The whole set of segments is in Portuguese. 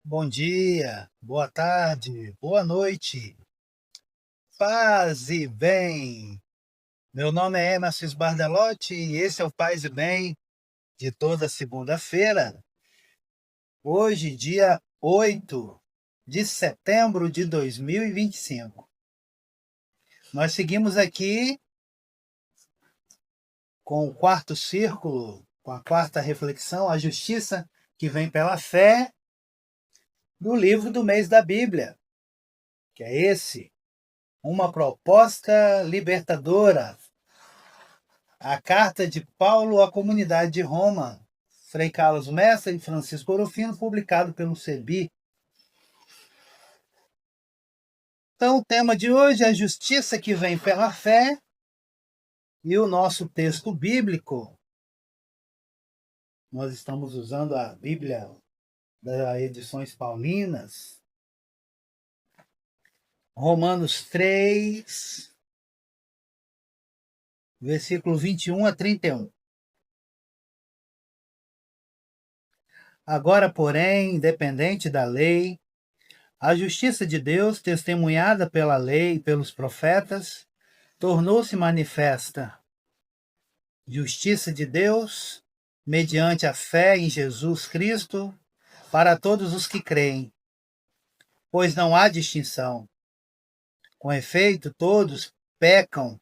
Bom dia, boa tarde, boa noite. Paz e bem. Meu nome é Emerson Bardelotti e esse é o Paz e Bem de toda segunda-feira. Hoje, dia 8 de setembro de 2025. Nós seguimos aqui com o quarto círculo, com a quarta reflexão, a justiça que vem pela fé, do livro do mês da Bíblia, que é esse, uma proposta libertadora. A carta de Paulo à comunidade de Roma, Frei Carlos Mestre e Francisco Orofino, publicado pelo CEBI. Então, o tema de hoje é a justiça que vem pela fé, e o nosso texto bíblico, nós estamos usando a Bíblia das edições paulinas, Romanos 3, versículo 21 a 31. Agora, porém, independente da lei, a justiça de Deus, testemunhada pela lei e pelos profetas, tornou-se manifesta. Justiça de Deus, mediante a fé em Jesus Cristo, para todos os que creem, pois não há distinção. Com efeito, todos pecaram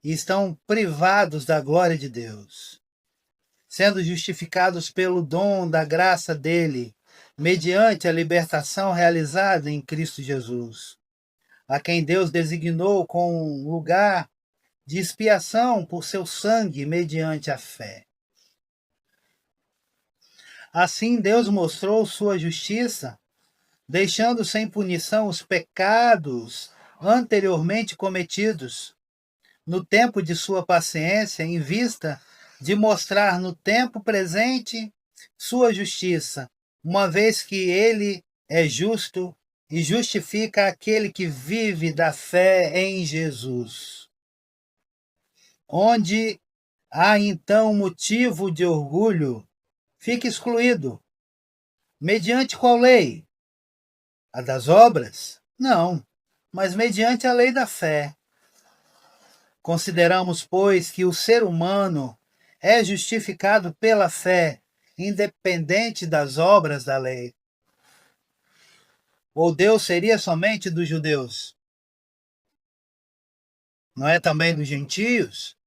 e estão privados da glória de Deus, sendo justificados pelo dom da graça dele, mediante a libertação realizada em Cristo Jesus, a quem Deus designou com lugar de expiação por seu sangue mediante a fé. Assim, Deus mostrou sua justiça, deixando sem punição os pecados anteriormente cometidos, no tempo de sua paciência, em vista de mostrar no tempo presente sua justiça, uma vez que ele é justo e justifica aquele que vive da fé em Jesus. Onde há então motivo de orgulho, fica excluído. Mediante qual lei? A das obras? Não, mas mediante a lei da fé. Consideramos, pois, que o ser humano é justificado pela fé, independente das obras da lei. Ou Deus seria somente dos judeus? Não é também dos gentios?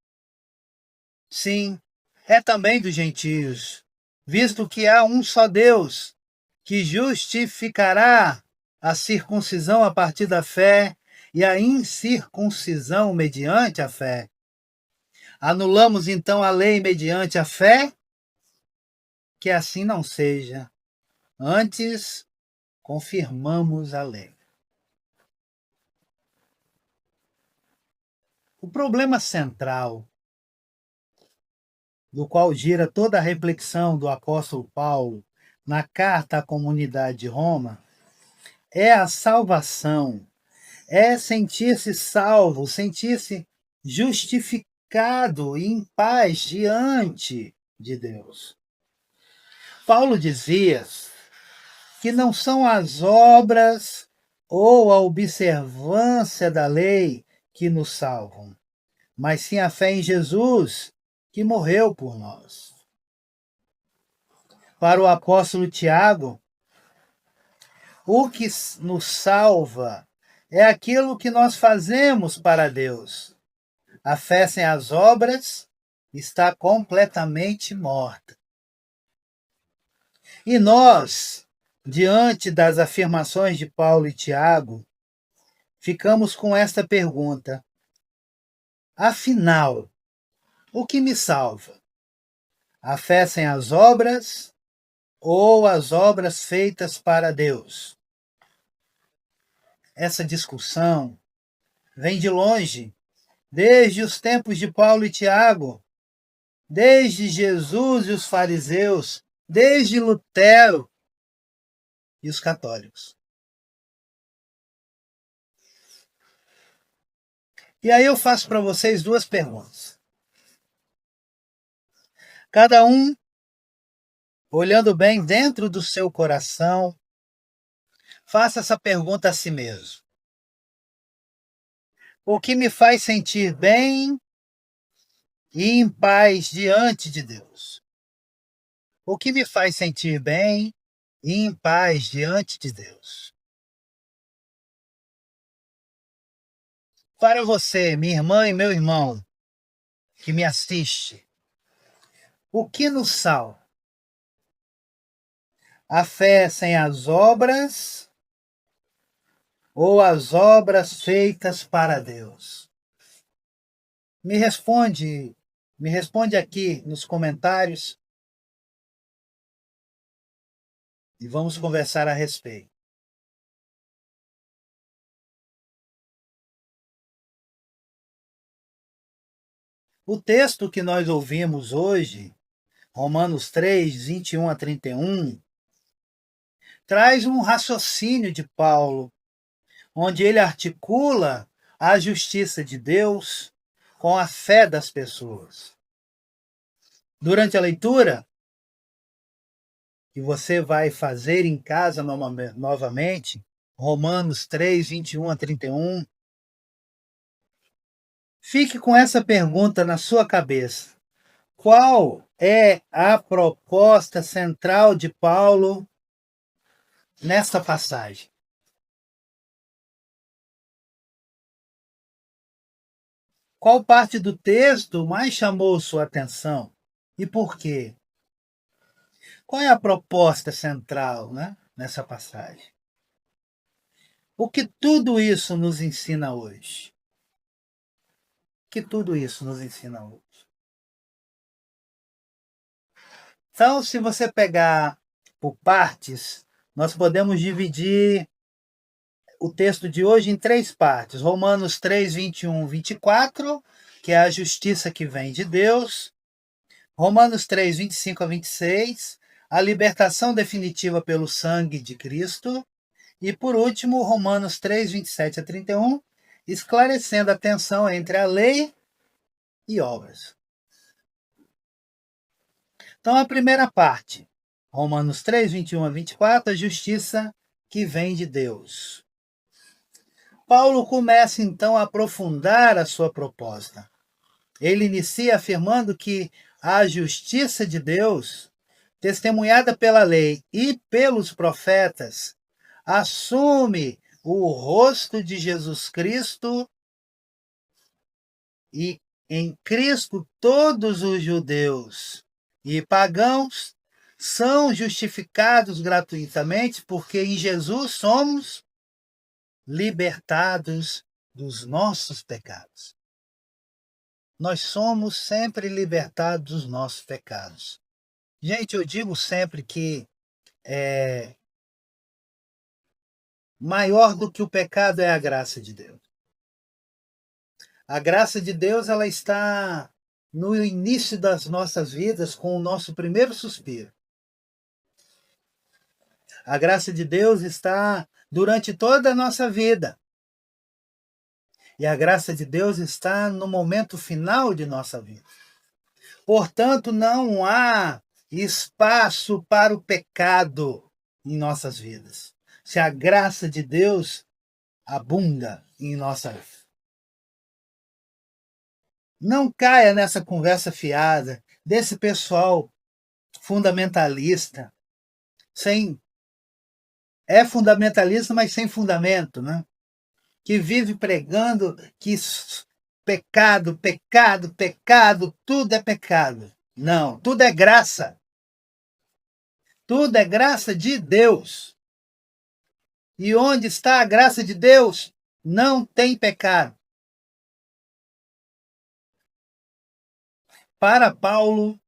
Sim, é também dos gentios, visto que há um só Deus, que justificará a circuncisão a partir da fé e a incircuncisão mediante a fé. Anulamos então a lei mediante a fé? Que assim não seja. Antes, confirmamos a lei. O problema central, do qual gira toda a reflexão do apóstolo Paulo na carta à comunidade de Roma, é a salvação, é sentir-se salvo, sentir-se justificado e em paz diante de Deus. Paulo dizia que não são as obras ou a observância da lei que nos salvam, mas sim a fé em Jesus, que morreu por nós. Para o apóstolo Tiago, o que nos salva é aquilo que nós fazemos para Deus. A fé sem as obras está completamente morta. E nós, diante das afirmações de Paulo e Tiago, ficamos com esta pergunta: afinal, o que me salva? A fé sem as obras ou as obras feitas para Deus? Essa discussão vem de longe, desde os tempos de Paulo e Tiago, desde Jesus e os fariseus, desde Lutero e os católicos. E aí eu faço para vocês duas perguntas. Cada um olhando bem dentro do seu coração, faça essa pergunta a si mesmo: o que me faz sentir bem e em paz diante de Deus? O que me faz sentir bem e em paz diante de Deus? Para você, minha irmã e meu irmão, que me assiste, o que nos salva? A fé sem as obras ou as obras feitas para Deus? Me responde, me responde aqui nos comentários e vamos conversar a respeito. O texto que nós ouvimos hoje, Romanos 3, 21 a 31, traz um raciocínio de Paulo, onde ele articula a justiça de Deus com a fé das pessoas. Durante a leitura, que você vai fazer em casa novamente, Romanos 3, 21 a 31, fique com essa pergunta na sua cabeça: qual é a proposta central de Paulo nesta passagem? Qual parte do texto mais chamou sua atenção e por quê? Qual é a proposta central, né, nessa passagem? O que tudo isso nos ensina hoje? O que tudo isso nos ensina hoje? Então, se você pegar por partes, nós podemos dividir o texto de hoje em três partes. Romanos 3, 21, 24, que é a justiça que vem de Deus. Romanos 3, 25 a 26, a libertação definitiva pelo sangue de Cristo. E, por último, Romanos 3, 27 a 31, esclarecendo a tensão entre a lei e obras. Então, a primeira parte, Romanos 3, 21 a 24, a justiça que vem de Deus. Paulo começa, então, a aprofundar a sua proposta. Ele inicia afirmando que a justiça de Deus, testemunhada pela lei e pelos profetas, assume o rosto de Jesus Cristo e em Cristo todos os judeus e pagãos são justificados gratuitamente porque em Jesus somos libertados dos nossos pecados. Nós somos sempre libertados dos nossos pecados. Gente, eu digo sempre que maior do que o pecado é a graça de Deus. A graça de Deus, ela está no início das nossas vidas com o nosso primeiro suspiro. A graça de Deus está durante toda a nossa vida. E a graça de Deus está no momento final de nossa vida. Portanto, não há espaço para o pecado em nossas vidas. Se a graça de Deus abunda em nossa vida. Não caia nessa conversa fiada desse pessoal fundamentalista, é fundamentalista, mas sem fundamento, né? Que vive pregando que pecado, pecado, pecado, tudo é pecado. Não, tudo é graça. Tudo é graça de Deus. E onde está a graça de Deus, não tem pecado. Para Paulo,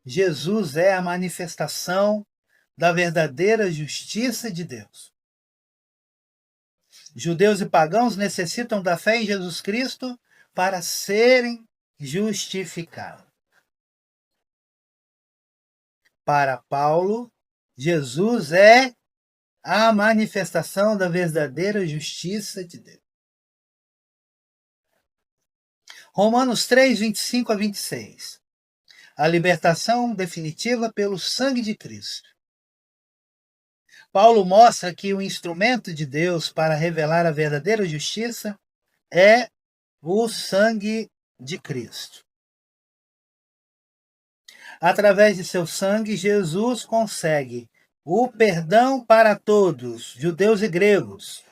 Jesus é a manifestação da verdadeira justiça de Deus. Judeus e pagãos necessitam da fé em Jesus Cristo para serem justificados. Para Paulo, Jesus é a manifestação da verdadeira justiça de Deus. Romanos 3, 25 a 26. a libertação definitiva pelo sangue de Cristo. Paulo mostra que o instrumento de Deus para revelar a verdadeira justiça é o sangue de Cristo. Através de seu sangue, Jesus consegue o perdão para todos, judeus e gregos.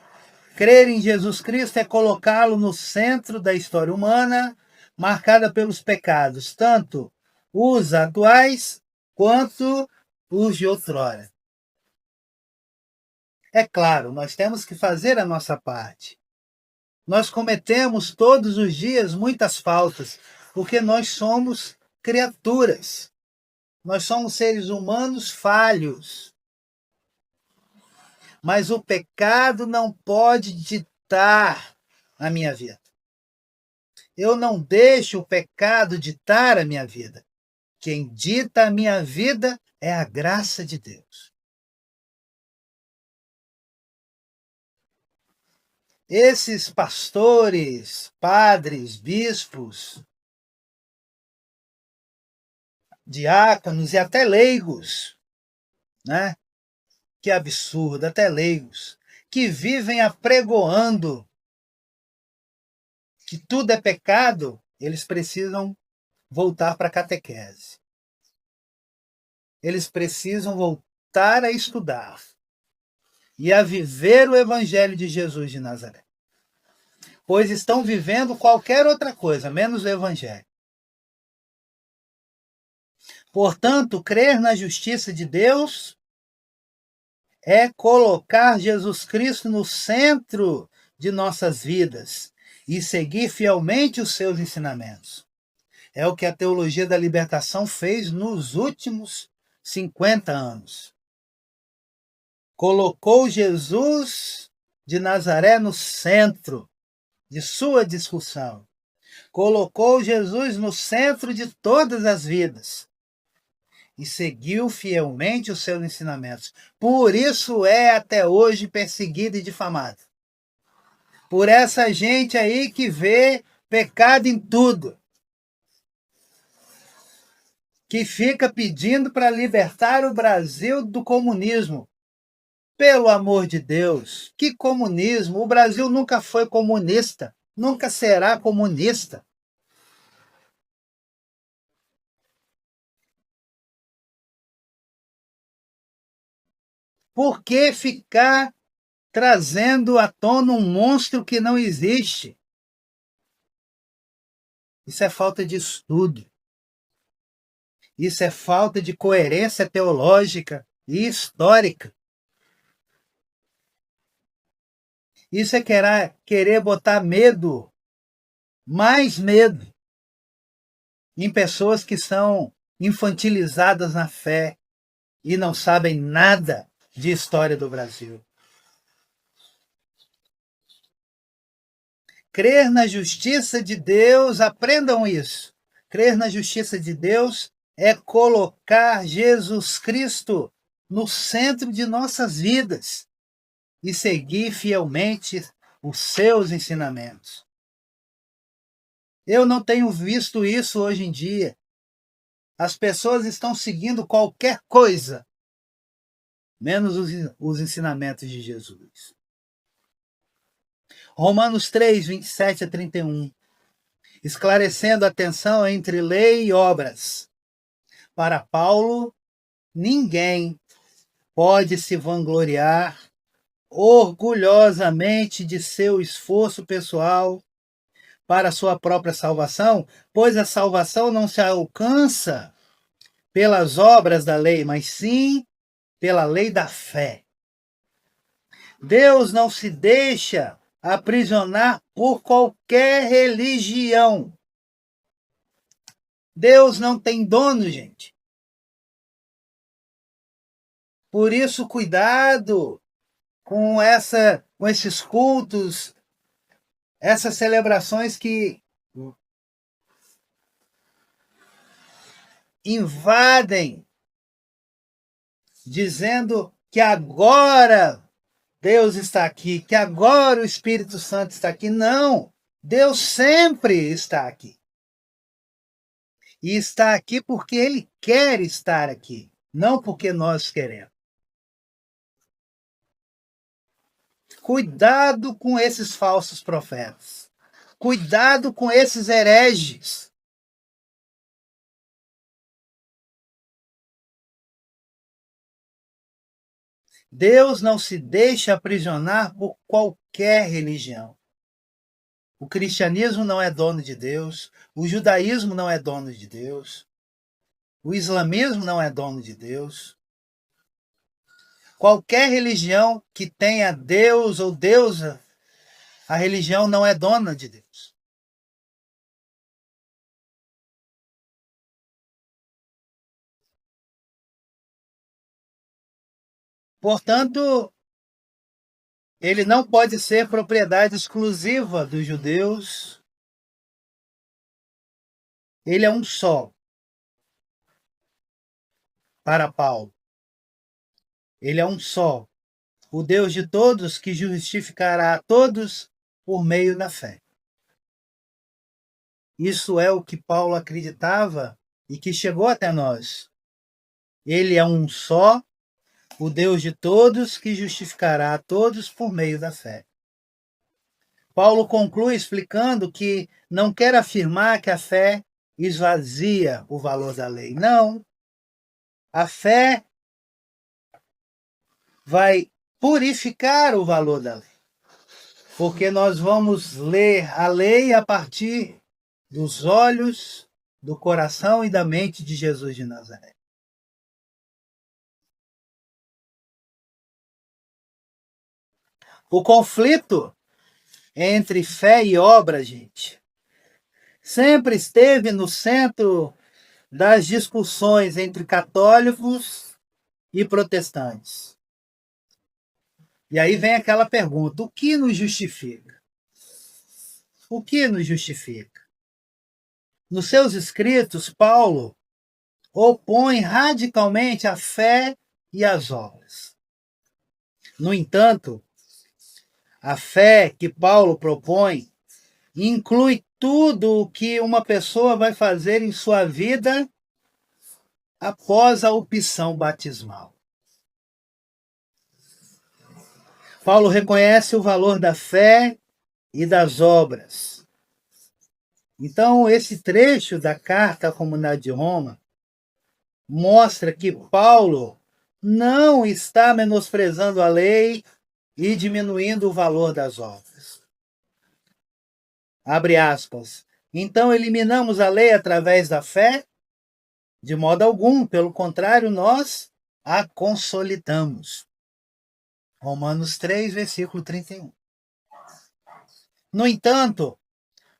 Crer em Jesus Cristo é colocá-lo no centro da história humana, marcada pelos pecados, tanto os atuais quanto os de outrora. É claro, nós temos que fazer a nossa parte. Nós cometemos todos os dias muitas faltas, porque nós somos criaturas. Nós somos seres humanos falhos. Mas o pecado não pode ditar a minha vida. Eu não deixo o pecado ditar a minha vida. Quem dita a minha vida é a graça de Deus. Esses pastores, padres, bispos, diáconos e até leigos, né? Que absurdo, até leigos, que vivem apregoando que tudo é pecado, eles precisam voltar para a catequese. Eles precisam voltar a estudar e a viver o Evangelho de Jesus de Nazaré. Pois estão vivendo qualquer outra coisa, menos o Evangelho. Portanto, crer na justiça de Deus é colocar Jesus Cristo no centro de nossas vidas e seguir fielmente os seus ensinamentos. É o que a teologia da libertação fez nos últimos 50 anos. Colocou Jesus de Nazaré no centro de sua discussão. Colocou Jesus no centro de todas as vidas e seguiu fielmente os seus ensinamentos. Por isso é até hoje perseguido e difamado. Por essa gente aí que vê pecado em tudo. Que fica pedindo para libertar o Brasil do comunismo. Pelo amor de Deus, que comunismo? O Brasil nunca foi comunista, nunca será comunista. Por que ficar trazendo à tona um monstro que não existe? Isso é falta de estudo. Isso é falta de coerência teológica e histórica. Isso é querer botar medo, mais medo, em pessoas que são infantilizadas na fé e não sabem nada de história do Brasil. Crer na justiça de Deus, aprendam isso. Crer na justiça de Deus é colocar Jesus Cristo no centro de nossas vidas e seguir fielmente os seus ensinamentos. Eu não tenho visto isso hoje em dia. As pessoas estão seguindo qualquer coisa, menos os ensinamentos de Jesus. Romanos 3, 27 a 31. Esclarecendo a tensão entre lei e obras. Para Paulo, ninguém pode se vangloriar orgulhosamente de seu esforço pessoal para sua própria salvação, pois a salvação não se alcança pelas obras da lei, mas sim pela lei da fé. Deus não se deixa aprisionar por qualquer religião. Deus não tem dono, gente. Por isso, cuidado com esses cultos, essas celebrações que invadem, dizendo que agora Deus está aqui, que agora o Espírito Santo está aqui. Não, Deus sempre está aqui. E está aqui porque Ele quer estar aqui, não porque nós queremos. Cuidado com esses falsos profetas. Cuidado com esses hereges. Deus não se deixa aprisionar por qualquer religião. O cristianismo não é dono de Deus, o judaísmo não é dono de Deus, o islamismo não é dono de Deus. Qualquer religião que tenha Deus ou deusa, a religião não é dona de Deus. Portanto, ele não pode ser propriedade exclusiva dos judeus. Ele é um só para Paulo. Ele é um só, o Deus de todos que justificará a todos por meio da fé. Isso é o que Paulo acreditava e que chegou até nós. Ele é um só, o Deus de todos que justificará a todos por meio da fé. Paulo conclui explicando que não quer afirmar que a fé esvazia o valor da lei. Não. A fé vai purificar o valor da lei. Porque nós vamos ler a lei a partir dos olhos, do coração e da mente de Jesus de Nazaré. O conflito entre fé e obra, gente, sempre esteve no centro das discussões entre católicos e protestantes. E aí vem aquela pergunta: o que nos justifica? O que nos justifica? Nos seus escritos, Paulo opõe radicalmente a fé e as obras. No entanto, a fé que Paulo propõe inclui tudo o que uma pessoa vai fazer em sua vida após a opção batismal. Paulo reconhece o valor da fé e das obras. Então, esse trecho da carta à comunidade de Roma mostra que Paulo não está menosprezando a lei e diminuindo o valor das obras. Abre aspas. Então, eliminamos a lei através da fé? De modo algum, pelo contrário, nós a consolidamos. Romanos 3, versículo 31. No entanto,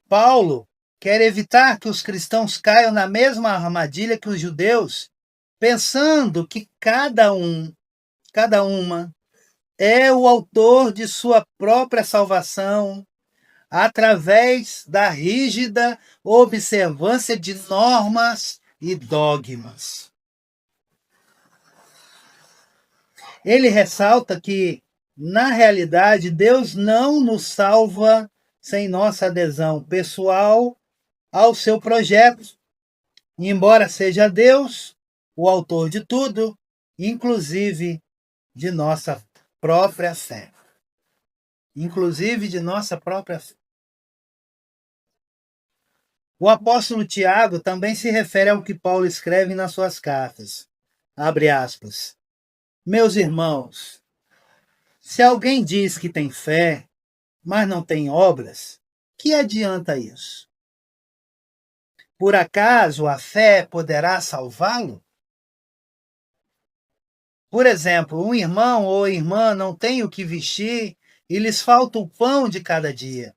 Paulo quer evitar que os cristãos caiam na mesma armadilha que os judeus, pensando que cada uma, é o autor de sua própria salvação através da rígida observância de normas e dogmas. Ele ressalta que, na realidade, Deus não nos salva sem nossa adesão pessoal ao seu projeto, embora seja Deus o autor de tudo, inclusive de nossa própria fé. Inclusive de nossa própria fé. O apóstolo Tiago também se refere ao que Paulo escreve nas suas cartas. Abre aspas. Meus irmãos, se alguém diz que tem fé, mas não tem obras, que adianta isso? Por acaso a fé poderá salvá-lo? Por exemplo, um irmão ou irmã não tem o que vestir e lhes falta o pão de cada dia.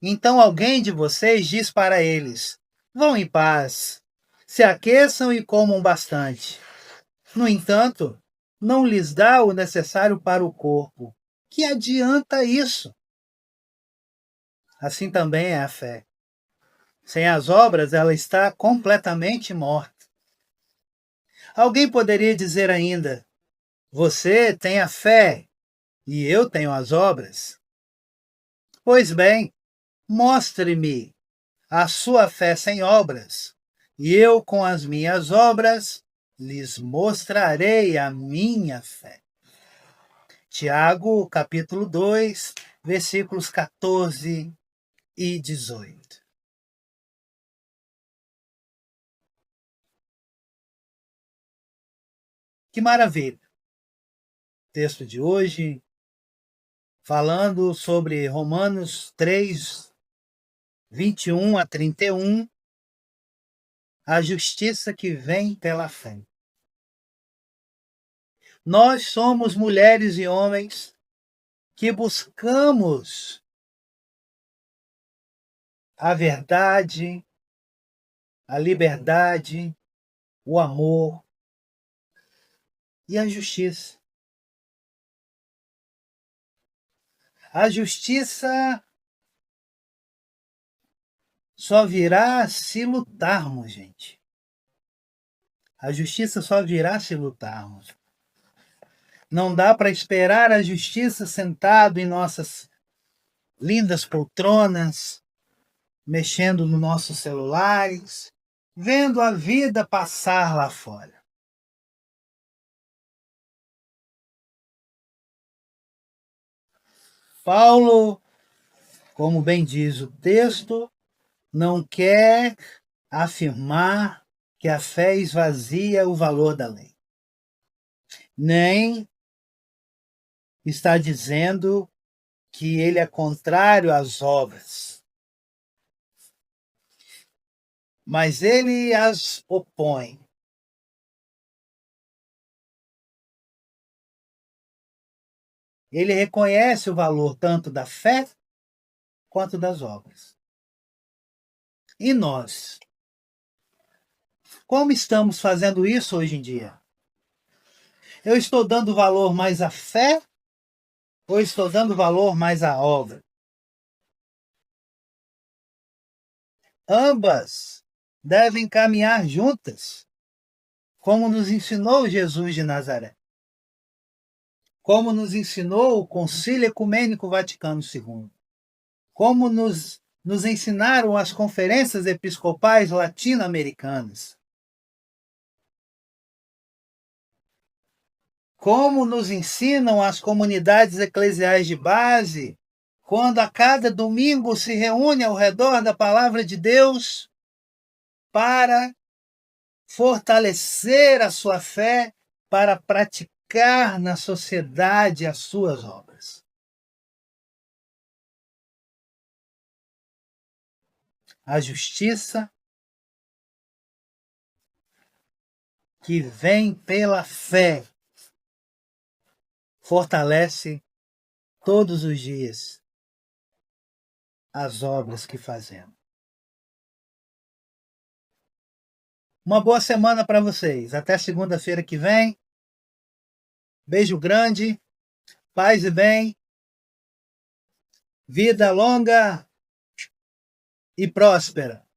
Então alguém de vocês diz para eles: vão em paz, se aqueçam e comam bastante. No entanto, não lhes dá o necessário para o corpo. Que adianta isso? Assim também é a fé. Sem as obras, ela está completamente morta. Alguém poderia dizer ainda: você tem a fé e eu tenho as obras? Pois bem, mostre-me a sua fé sem obras, e eu com as minhas obras lhes mostrarei a minha fé. Tiago, capítulo 2, versículos 14 e 18. Que maravilha! Texto de hoje, falando sobre Romanos 3, 21 a 31, a justiça que vem pela fé. Nós somos mulheres e homens que buscamos a verdade, a liberdade, o amor e a justiça. A justiça só virá se lutarmos, gente. A justiça só virá se lutarmos. Não dá para esperar a justiça sentado em nossas lindas poltronas, mexendo nos nossos celulares, vendo a vida passar lá fora. Paulo, como bem diz o texto, não quer afirmar que a fé esvazia o valor da lei. Nem está dizendo que ele é contrário às obras, mas ele as opõe. Ele reconhece o valor tanto da fé quanto das obras. E nós? Como estamos fazendo isso hoje em dia? Eu estou dando valor mais à fé ou estou dando valor mais à obra? Ambas devem caminhar juntas, como nos ensinou Jesus de Nazaré. Como nos ensinou o Concílio Ecumênico Vaticano II. Como nos ensinaram as conferências episcopais latino-americanas. Como nos ensinam as comunidades eclesiais de base, quando a cada domingo se reúne ao redor da palavra de Deus para fortalecer a sua fé, para praticar na sociedade as suas obras. A justiça que vem pela fé fortalece todos os dias as obras que fazemos. Uma boa semana para vocês. Até segunda-feira que vem. Beijo grande, paz e bem, vida longa e próspera.